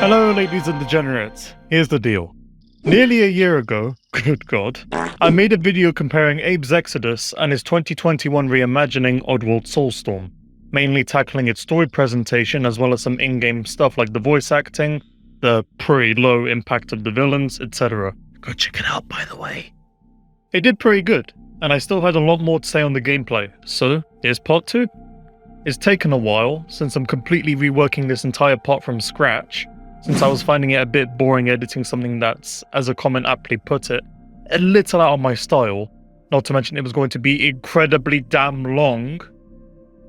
Hello ladies and degenerates, here's the deal. Nearly a year ago, good god, I made a video comparing Abe's Exoddus and his 2021 reimagining Oddworld Soulstorm, mainly tackling its story presentation as well as some in-game stuff like the voice acting, the pretty low impact of the villains, etc. Go check it out by the way. It did pretty good, and I still had a lot more to say on the gameplay, so here's part 2. It's taken a while, since I'm completely reworking this entire part from scratch, since I was finding it a bit boring editing something that's, as a comment aptly put it, a little out of my style, not to mention it was going to be incredibly damn long.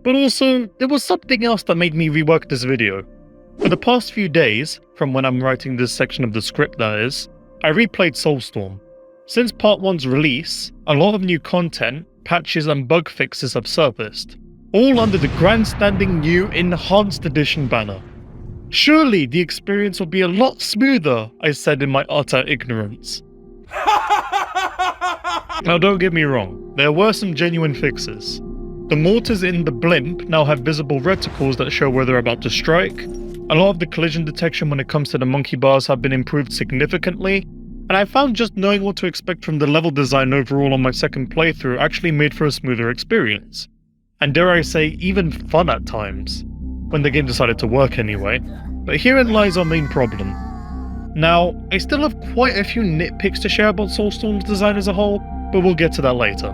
But also, there was something else that made me rework this video. For the past few days, from when I'm writing this section of the script that is, I replayed Soulstorm. Since part 1's release, a lot of new content, patches and bug fixes have surfaced, all under the grandstanding new Enhanced Edition banner. Surely the experience will be a lot smoother, I said in my utter ignorance. Now don't get me wrong, there were some genuine fixes. The mortars in the blimp now have visible reticles that show where they're about to strike. A lot of the collision detection when it comes to the monkey bars have been improved significantly, and I found just knowing what to expect from the level design overall on my second playthrough actually made for a smoother experience. And dare I say, even fun at times. When the game decided to work anyway. But herein lies our main problem. Now, I still have quite a few nitpicks to share about Soulstorm's design as a whole, but we'll get to that later.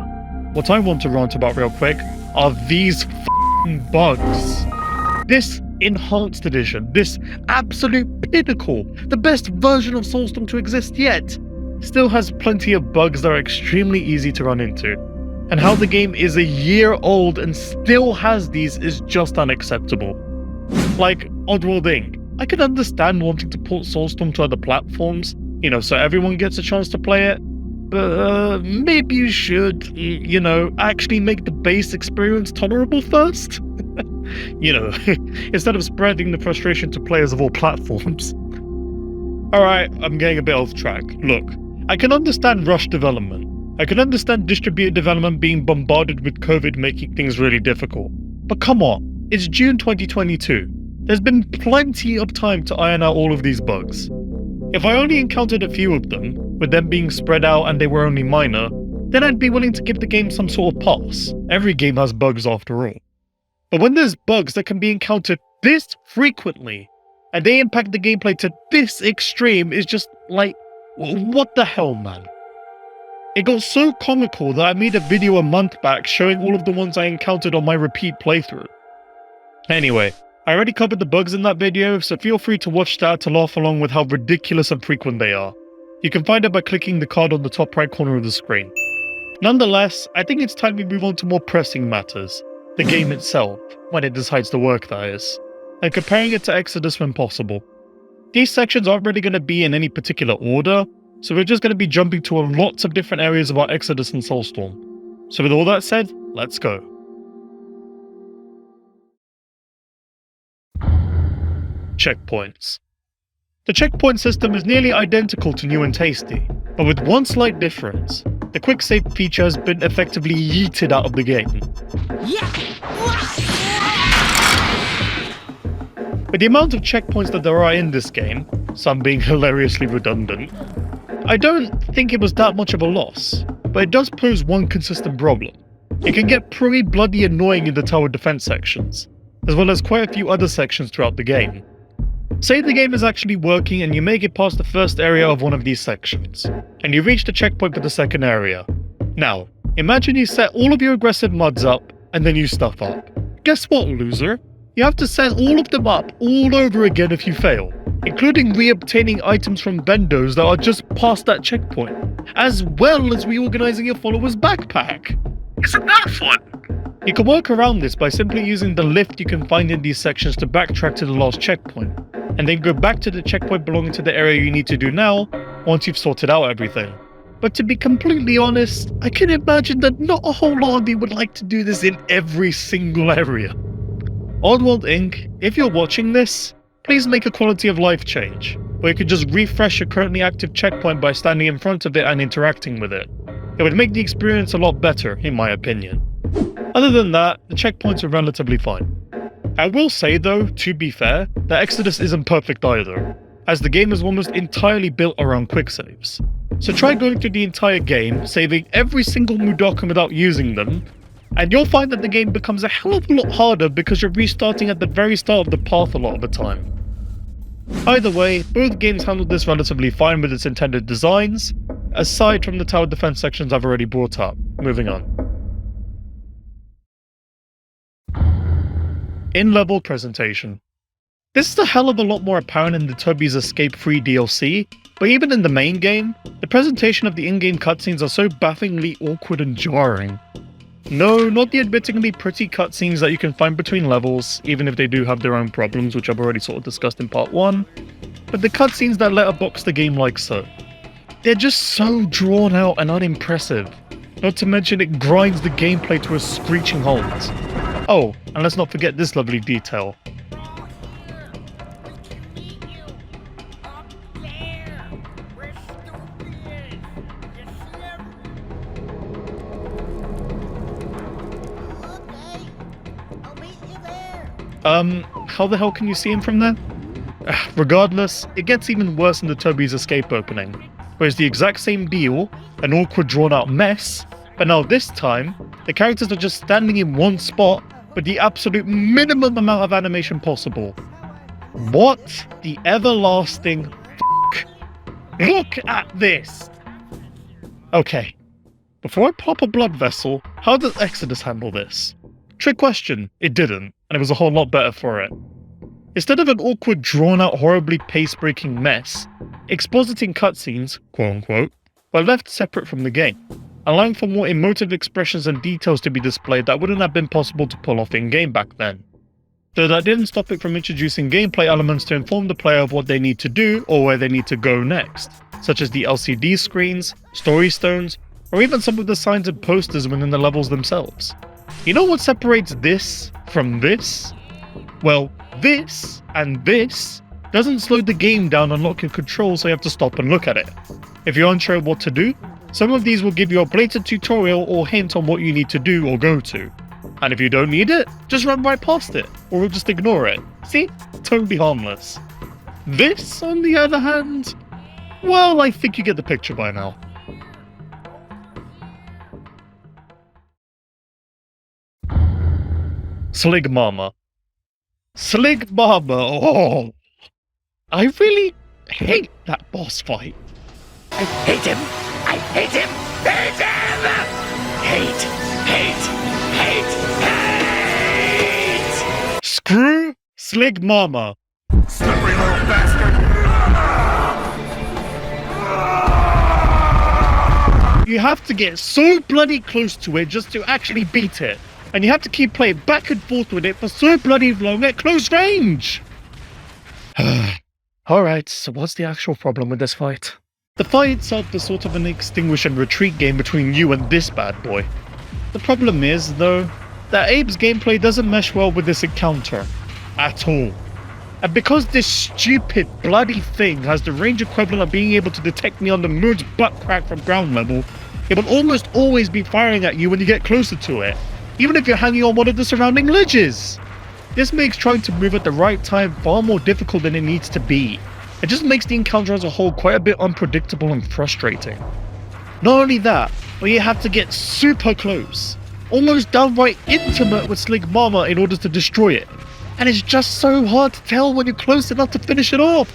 What I want to rant about real quick are these f***ing bugs. This Enhanced Edition, this absolute pinnacle, the best version of Soulstorm to exist yet, still has plenty of bugs that are extremely easy to run into. And how the game is a year old and still has these is just unacceptable. Like Oddworld Inc. I can understand wanting to port Soulstorm to other platforms, so everyone gets a chance to play it, but maybe you should, actually make the base experience tolerable first? Instead of spreading the frustration to players of all platforms. Alright, I'm getting a bit off track. Look, I can understand rush development. I can understand distributed development being bombarded with COVID making things really difficult. But come on, it's June 2022. There's been plenty of time to iron out all of these bugs. If I only encountered a few of them, with them being spread out and they were only minor, then I'd be willing to give the game some sort of pass. Every game has bugs after all. But when there's bugs that can be encountered this frequently, and they impact the gameplay to this extreme, is just like, what the hell, man? It got so comical that I made a video a month back showing all of the ones I encountered on my repeat playthrough. Anyway, I already covered the bugs in that video, so feel free to watch that to laugh along with how ridiculous and frequent they are. You can find it by clicking the card on the top right corner of the screen. Nonetheless, I think it's time we move on to more pressing matters. The game itself, when it decides to work that is, and comparing it to Exoddus when possible. These sections aren't really going to be in any particular order, so we're just going to be jumping to lots of different areas about Exoddus and Soulstorm. So with all that said, let's go. Checkpoints. The checkpoint system is nearly identical to New and Tasty, but with one slight difference. The quick save feature has been effectively yeeted out of the game. With the amount of checkpoints that there are in this game, some being hilariously redundant, I don't think it was that much of a loss, but it does pose one consistent problem. It can get pretty bloody annoying in the tower defense sections, as well as quite a few other sections throughout the game. Say the game is actually working and you make it past the first area of one of these sections, and you reach the checkpoint for the second area. Now, imagine you set all of your aggressive mods up, and then you stuff up. Guess what, loser? You have to set all of them up all over again if you fail, including re-obtaining items from bendos that are just past that checkpoint, as well as reorganizing your follower's backpack. Isn't that fun? You can work around this by simply using the lift you can find in these sections to backtrack to the last checkpoint, and then go back to the checkpoint belonging to the area you need to do now, once you've sorted out everything. But to be completely honest, I can imagine that not a whole lot of you would like to do this in every single area. Oddworld Inc., if you're watching this, please make a quality of life change, where you could just refresh your currently active checkpoint by standing in front of it and interacting with it. It would make the experience a lot better, in my opinion. Other than that, the checkpoints are relatively fine. I will say though, to be fair, that Exoddus isn't perfect either. as the game is almost entirely built around quick saves. So try going through the entire game, saving every single Mudokan without using them, and you'll find that the game becomes a hell of a lot harder because you're restarting at the very start of the path a lot of the time. Either way, both games handled this relatively fine with its intended designs, aside from the tower defense sections I've already brought up. Moving on. In-level presentation. This is a hell of a lot more apparent in the Toby's Escape Free DLC, but even in the main game, the presentation of the in-game cutscenes are so bafflingly awkward and jarring. No, not the admittingly pretty cutscenes that you can find between levels, even if they do have their own problems, which I've already sort of discussed in part 1, but the cutscenes that letterbox the game like so. They're just so drawn out and unimpressive, not to mention it grinds the gameplay to a screeching halt. Oh, and let's not forget this lovely detail. How the hell can you see him from there? Regardless, it gets even worse in the Toby's Escape opening, where it's the exact same deal, an awkward drawn out mess, but now this time, the characters are just standing in one spot with the absolute minimum amount of animation possible. What the everlasting f***? Look at this! Okay, before I pop a blood vessel, how does Exoddus handle this? Trick question, it didn't, and it was a whole lot better for it. Instead of an awkward, drawn-out, horribly pace-breaking mess, expositing cutscenes, quote-unquote, were left separate from the game, allowing for more emotive expressions and details to be displayed that wouldn't have been possible to pull off in-game back then. Though that didn't stop it from introducing gameplay elements to inform the player of what they need to do or where they need to go next, such as the LCD screens, story stones, or even some of the signs and posters within the levels themselves. You know what separates this from this? Well, this and this doesn't slow the game down and lock your control, so you have to stop and look at it. If you're unsure of what to do, some of these will give you a blatant tutorial or hint on what you need to do or go to. And if you don't need it, just run right past it, or just ignore it. See? Totally harmless. This, on the other hand, well, I think you get the picture by now. Slig Mama. Slig Mama, oh! I really hate that boss fight. I hate him! I hate him! Hate him! Hate! Screw Slig Mama. Slippery little bastard! You have to get so bloody close to it just to actually beat it. And you have to keep playing back and forth with it for so bloody long at close range! Alright, so what's the actual problem with this fight? The fight itself is sort of an extinguish and retreat game between you and this bad boy. The problem is, though, that Abe's gameplay doesn't mesh well with this encounter. At all. And because this stupid bloody thing has the range equivalent of being able to detect me on the moon's butt crack from ground level, it will almost always be firing at you when you get closer to it, even if you're hanging on one of the surrounding ledges. This makes trying to move at the right time far more difficult than it needs to be. It just makes the encounter as a whole quite a bit unpredictable and frustrating. Not only that, but you have to get super close, almost downright intimate with Slig Mama in order to destroy it. And it's just so hard to tell when you're close enough to finish it off.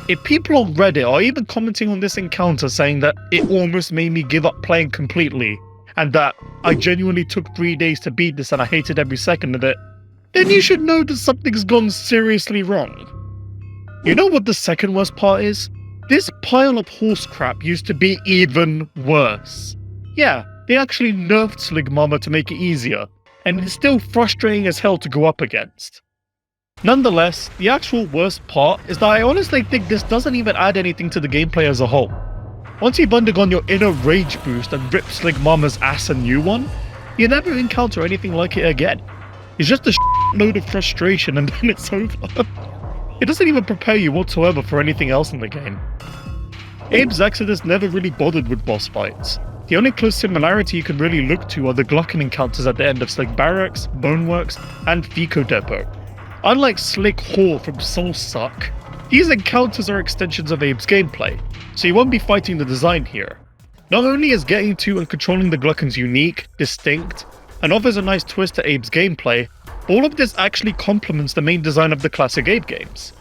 If people on Reddit are even commenting on this encounter saying that it almost made me give up playing completely, and that I genuinely took 3 days to beat this and I hated every second of it, then you should know that something's gone seriously wrong. You know what the second worst part is? This pile of horse crap used to be even worse. Yeah, they actually nerfed Slig Mama to make it easier, and it's still frustrating as hell to go up against. Nonetheless, the actual worst part is that I honestly think this doesn't even add anything to the gameplay as a whole. Once you've undergone your inner rage boost and ripped Slig Mama's ass a new one, you never encounter anything like it again. It's just a load of frustration and then it's over. It doesn't even prepare you whatsoever for anything else in the game. Abe's Exoddus never really bothered with boss fights. The only close similarity you can really look to are the Gluckin encounters at the end of Slig Barracks, Boneworks, and Fico Depot. Unlike Slig Hall from Soul Suck, These encounters are extensions of Abe's gameplay, so you won't be fighting the design here. Not only is getting to and controlling the Glukkons unique, distinct, and offers a nice twist to Abe's gameplay, all of this actually complements the main design of the classic Abe games.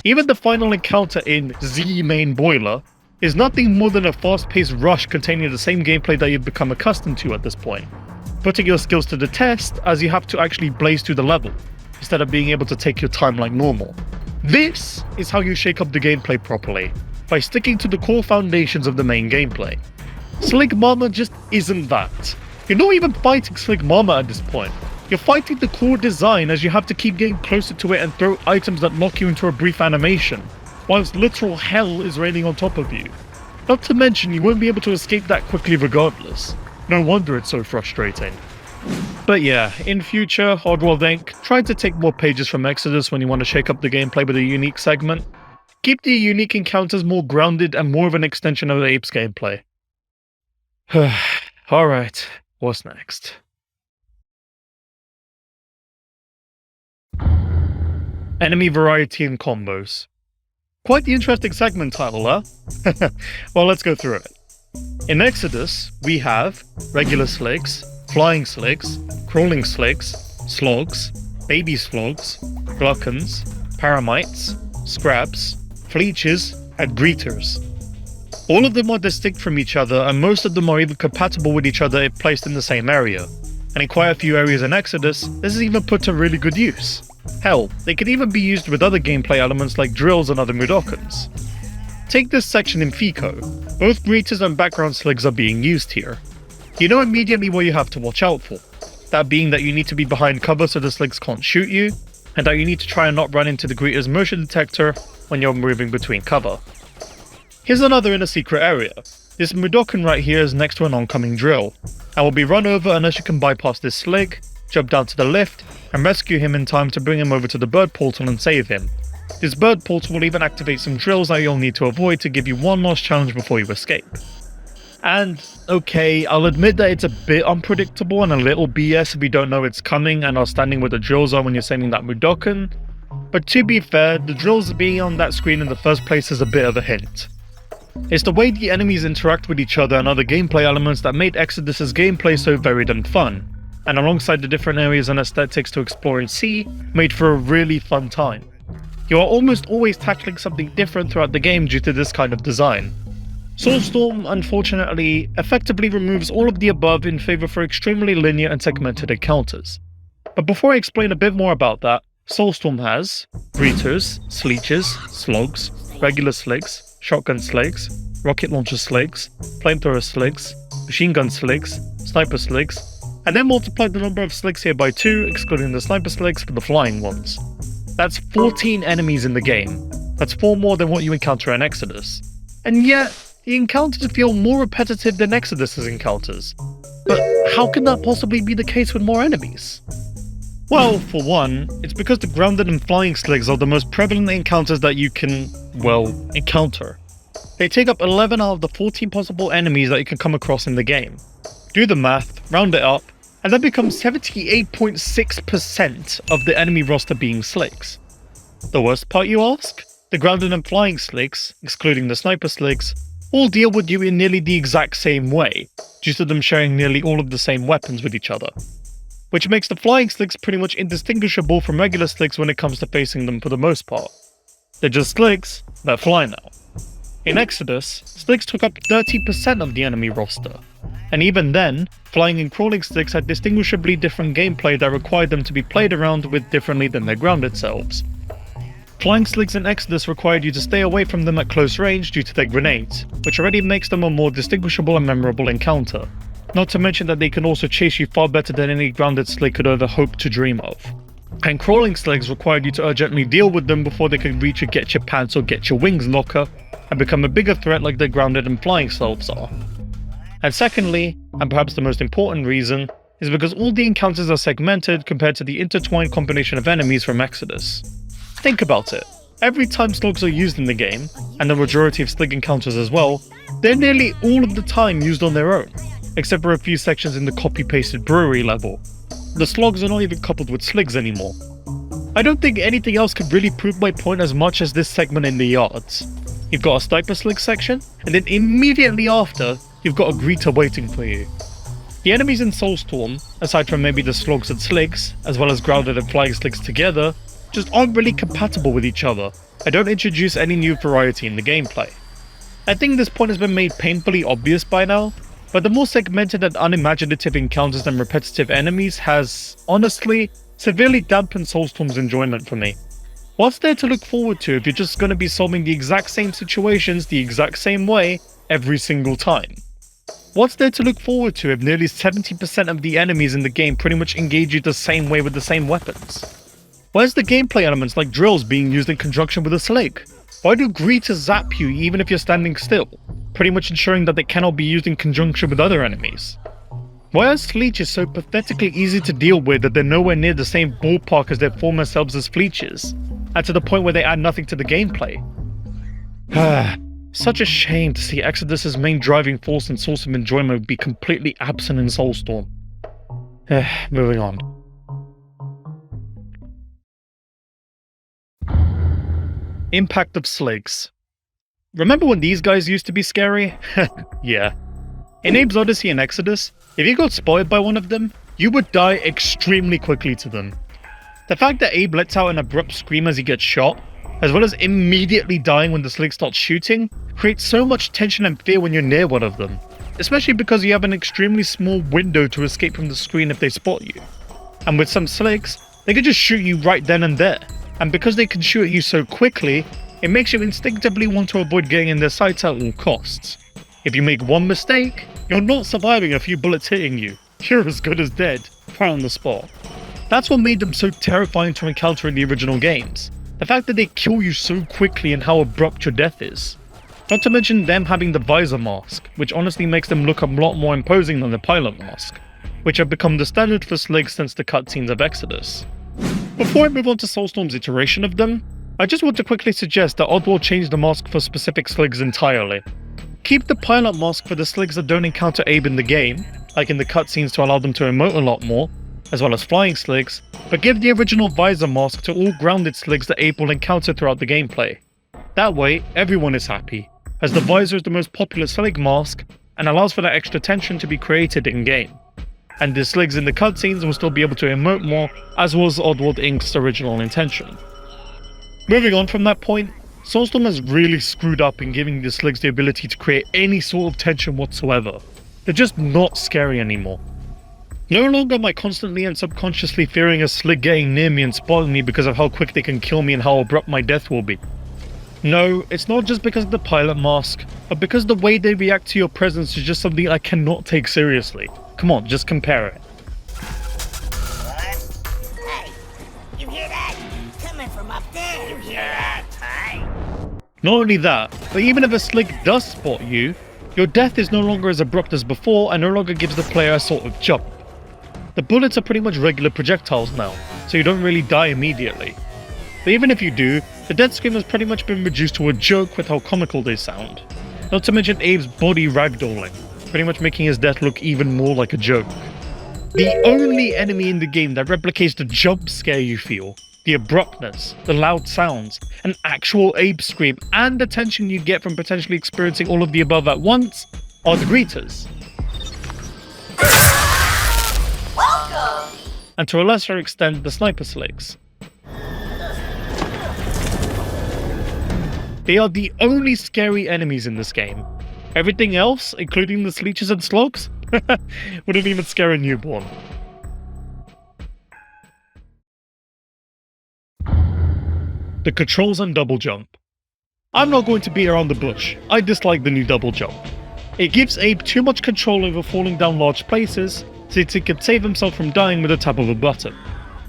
Even the final encounter in Z Main Boiler is nothing more than a fast-paced rush containing the same gameplay that you've become accustomed to at this point, putting your skills to the test as you have to actually blaze through the level, instead of being able to take your time like normal. This is how you shake up the gameplay properly, by sticking to the core foundations of the main gameplay. Slig Mama just isn't that. You're not even fighting Slig Mama at this point. You're fighting the core design as you have to keep getting closer to it and throw items that lock you into a brief animation, whilst literal hell is raining on top of you. Not to mention you won't be able to escape that quickly regardless. No wonder it's so frustrating. But yeah, in future, Oddworld Inc. try to take more pages from Exoddus when you want to shake up the gameplay with a unique segment. Keep the unique encounters more grounded and more of an extension of the Ape's gameplay. Alright, what's next? Enemy variety and combos. Quite the interesting segment title, huh? Well, let's go through it. In Exoddus, we have regular Sligs, flying Sligs, crawling Sligs, Slogs, baby Slogs, Glukkons, Paramites, Scrabs, Fleeches, and Greeters. All of them are distinct from each other, and most of them are even compatible with each other if placed in the same area. And in quite a few areas in Exoddus, this is even put to really good use. Hell, they can even be used with other gameplay elements like drills and other Mudokons. Take this section in FICO. Both greeters and background Sligs are being used here. You know immediately what you have to watch out for. That being that you need to be behind cover so the Sligs can't shoot you, and that you need to try and not run into the greeter's motion detector when you're moving between cover. Here's another in a secret area. This Mudokon right here is next to an oncoming drill, and will be run over unless you can bypass this Slig, jump down to the lift, and rescue him in time to bring him over to the bird portal and save him. This bird portal will even activate some drills that you'll need to avoid to give you one last challenge before you escape. And, okay, I'll admit that it's a bit unpredictable and a little BS if you don't know it's coming and are standing where the drills are when you're saving that Mudokon, but to be fair, the drills being on that screen in the first place is a bit of a hint. It's the way the enemies interact with each other and other gameplay elements that made Exoddus' gameplay so varied and fun, and alongside the different areas and aesthetics to explore and see, made for a really fun time. You are almost always tackling something different throughout the game due to this kind of design. Soulstorm, unfortunately, effectively removes all of the above in favour for extremely linear and segmented encounters. But before I explain a bit more about that, Soulstorm has Greeters, Sleeches, Slogs, regular Sligs, shotgun Sligs, rocket launcher Sligs, flamethrower Sligs, machine gun Sligs, sniper Sligs, and then multiply the number of Sligs here by 2, excluding the sniper Sligs for the flying ones. That's 14 enemies in the game. That's 4 more than what you encounter in Exoddus. And yet, the encounters feel more repetitive than Exoddus' encounters. But how can that possibly be the case with more enemies? Well, for one, it's because the grounded and flying Sligs are the most prevalent encounters that you can, well, encounter. They take up 11 out of the 14 possible enemies that you can come across in the game. Do the math, round it up, and that becomes 78.6% of the enemy roster being Sligs. The worst part, you ask? The grounded and flying Sligs, excluding the sniper Sligs, all deal with you in nearly the exact same way, due to them sharing nearly all of the same weapons with each other. Which makes the flying Sligs pretty much indistinguishable from regular Sligs when it comes to facing them for the most part. They're just Sligs that fly now. In Exoddus, Sligs took up 30% of the enemy roster, and even then, flying and crawling Sligs had distinguishably different gameplay that required them to be played around with differently than their grounded selves. Flying Sligs in Exoddus required you to stay away from them at close range due to their grenades, which already makes them a more distinguishable and memorable encounter. Not to mention that they can also chase you far better than any grounded Slig could ever hope to dream of. And crawling Sligs required you to urgently deal with them before they could reach a get your pants or get your wings locker and become a bigger threat like their grounded and flying selves are. And secondly, and perhaps the most important reason, is because all the encounters are segmented compared to the intertwined combination of enemies from Exoddus. Think about it. Every time Sligs are used in the game, and the majority of Slig encounters as well, they're nearly all of the time used on their own, except for a few sections in the copy-pasted brewery level. The slogs are not even coupled with Sligs anymore. I don't think anything else could really prove my point as much as this segment in the yards. You've got a sniper Slig section, and then immediately after, you've got a greeter waiting for you. The enemies in Soulstorm, aside from maybe the slogs and Sligs, as well as grounded and flying Sligs together, just aren't really compatible with each other. I don't introduce any new variety in the gameplay. I think this point has been made painfully obvious by now, but the more segmented and unimaginative encounters and repetitive enemies has, honestly, severely dampened Soulstorm's enjoyment for me. What's there to look forward to if you're just going to be solving the exact same situations the exact same way every single time? What's there to look forward to if nearly 70% of the enemies in the game pretty much engage you the same way with the same weapons? Where's the gameplay elements like drills being used in conjunction with a Slig? Why do greeters zap you even if you're standing still, pretty much ensuring that they cannot be used in conjunction with other enemies? Why are Sligs so pathetically easy to deal with that they're nowhere near the same ballpark as their former selves as Fleeches, and to the point where they add nothing to the gameplay? Such a shame to see Exoddus' main driving force and source of enjoyment be completely absent in Soulstorm. Moving on. Impact of Sligs. Remember when these guys used to be scary? Yeah. In Abe's Odyssey and Exoddus, if you got spotted by one of them, you would die extremely quickly to them. The fact that Abe lets out an abrupt scream as he gets shot, as well as immediately dying when the Slig starts shooting, creates so much tension and fear when you're near one of them, especially because you have an extremely small window to escape from the screen if they spot you. And with some Sligs, they can just shoot you right then and there, and because they can shoot at you so quickly, it makes you instinctively want to avoid getting in their sights at all costs. If you make one mistake, you're not surviving a few bullets hitting you. You're as good as dead, right on the spot. That's what made them so terrifying to encounter in the original games. The fact that they kill you so quickly and how abrupt your death is. Not to mention them having the visor mask, which honestly makes them look a lot more imposing than the pilot mask, which have become the standard for Sligs since the cutscenes of Exoddus. Before I move on to Soulstorm's iteration of them, I just want to quickly suggest that Oddworld changed the mask for specific Sligs entirely. Keep the pilot mask for the Sligs that don't encounter Abe in the game, like in the cutscenes to allow them to emote a lot more, as well as flying Sligs, but give the original visor mask to all grounded Sligs that Abe will encounter throughout the gameplay. That way, everyone is happy, as the visor is the most popular Slig mask and allows for that extra tension to be created in-game. And the Sligs in the cutscenes will still be able to emote more, as was Oddworld Inc.'s original intention. Moving on from that point, Soulstorm has really screwed up in giving the Sligs the ability to create any sort of tension whatsoever. They're just not scary anymore. No longer am I constantly and subconsciously fearing a Slig getting near me and spotting me because of how quick they can kill me and how abrupt my death will be. No, it's not just because of the pilot mask, but because the way they react to your presence is just something I cannot take seriously. Come on, just compare it. What? Hey, you hear that? Coming from up there. You hear that? Hey? Not only that, but even if a Slig does spot you, your death is no longer as abrupt as before and no longer gives the player a sort of jump. The bullets are pretty much regular projectiles now, so you don't really die immediately. But even if you do, the death scream has pretty much been reduced to a joke with how comical they sound. Not to mention Abe's body ragdolling, pretty much making his death look even more like a joke. The only enemy in the game that replicates the jump scare you feel, the abruptness, the loud sounds, an actual Abe scream, and the tension you get from potentially experiencing all of the above at once, are the greeters. Welcome! And to a lesser extent, the sniper Sligs. They are the only scary enemies in this game. Everything else, including the Sleeches and Slogs, wouldn't even scare a newborn. The controls and double jump. I'm not going to beat around the bush. I dislike the new double jump. It gives Abe too much control over falling down large places, since he could save himself from dying with a tap of a button.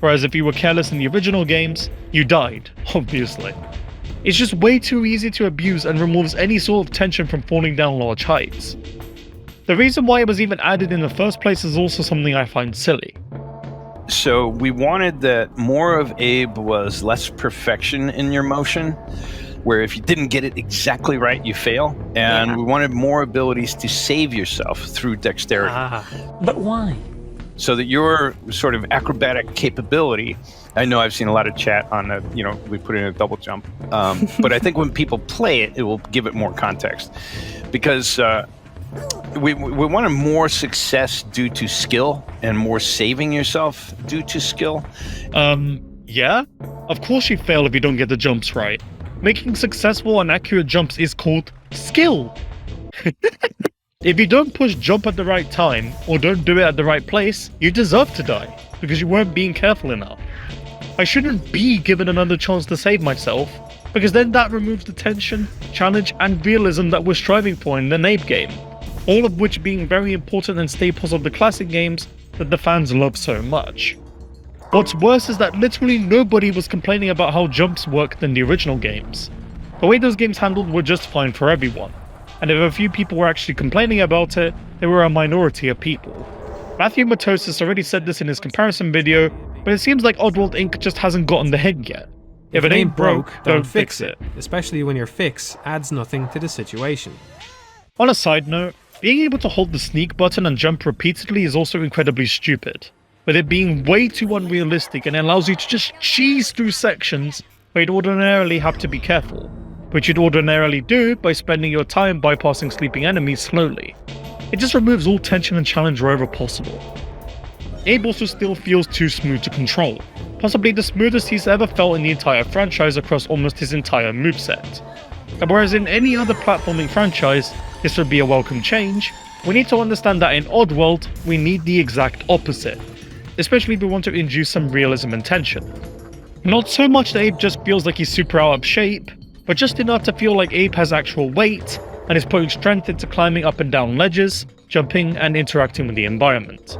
Whereas if you were careless in the original games, you died, obviously. It's just way too easy to abuse and removes any sort of tension from falling down large heights. The reason why it was even added in the first place is also something I find silly. So we wanted that more of Abe was less perfection in your motion, where if you didn't get it exactly right, you fail. And we wanted more abilities to save yourself through dexterity. But why? So that your sort of acrobatic capability, I know I've seen a lot of chat on the, we put in a double jump. But I think when people play it, it will give it more context. Because we wanted more success due to skill and more saving yourself due to skill. Yeah? Of course you fail if you don't get the jumps right. Making successful and accurate jumps is called skill. If you don't push jump at the right time, or don't do it at the right place, you deserve to die, because you weren't being careful enough. I shouldn't be given another chance to save myself, because then that removes the tension, challenge, and realism that we're striving for in the Abe game, all of which being very important and staples of the classic games that the fans love so much. What's worse is that literally nobody was complaining about how jumps worked in the original games. The way those games handled were just fine for everyone, and if a few people were actually complaining about it, they were a minority of people. Matthew Matosis already said this in his comparison video, but it seems like Oddworld Inc. just hasn't gotten the hint yet. If it ain't broke, don't fix it. Especially when your fix adds nothing to the situation. On a side note, being able to hold the sneak button and jump repeatedly is also incredibly stupid, with it being way too unrealistic and allows you to just cheese through sections where you'd ordinarily have to be careful, which you'd ordinarily do by spending your time bypassing sleeping enemies slowly. It just removes all tension and challenge wherever possible. Abe also still feels too smooth to control, possibly the smoothest he's ever felt in the entire franchise across almost his entire moveset. And whereas in any other platforming franchise, this would be a welcome change, we need to understand that in Oddworld, we need the exact opposite, especially if we want to induce some realism and tension. Not so much that Abe just feels like he's super out of shape, but just enough to feel like Abe has actual weight and is putting strength into climbing up and down ledges, jumping, and interacting with the environment.